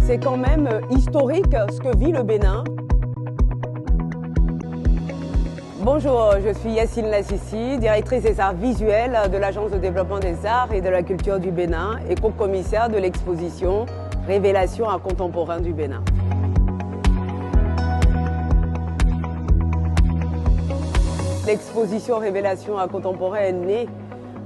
C'est quand même historique ce que vit le Bénin. Bonjour, je suis Yacine Lassissi, directrice des arts visuels de l'Agence de développement des arts et de la culture du Bénin et co-commissaire de l'exposition Révélation art contemporain du Bénin. L'exposition Révélation art contemporain est née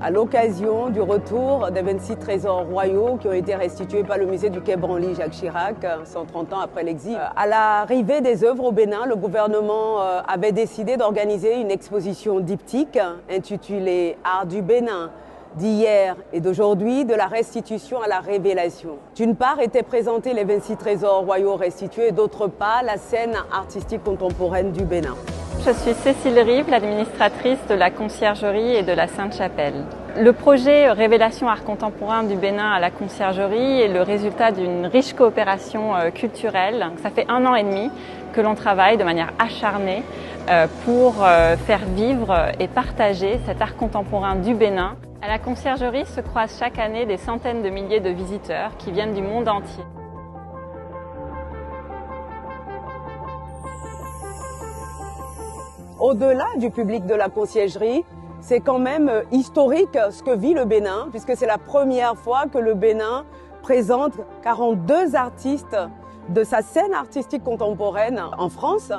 à l'occasion du retour des 26 trésors royaux qui ont été restitués par le musée du Quai Branly Jacques Chirac, 130 ans après l'exil. À l'arrivée des œuvres au Bénin, le gouvernement avait décidé d'organiser une exposition diptyque intitulée Art du Bénin, d'hier et d'aujourd'hui, de la restitution à la révélation. D'une part étaient présentés les 26 trésors royaux restitués et d'autre part la scène artistique contemporaine du Bénin. Je suis Cécile Rive, l'administratrice de la Conciergerie et de la Sainte-Chapelle. Le projet Révélation art contemporain du Bénin à la Conciergerie est le résultat d'une riche coopération culturelle. Ça fait 1 an et demi que l'on travaille de manière acharnée pour faire vivre et partager cet art contemporain du Bénin. À la Conciergerie se croisent chaque année des centaines de milliers de visiteurs qui viennent du monde entier. Au-delà du public de la conciergerie, c'est quand même historique ce que vit le Bénin, puisque c'est la première fois que le Bénin présente 42 artistes de sa scène artistique contemporaine en France.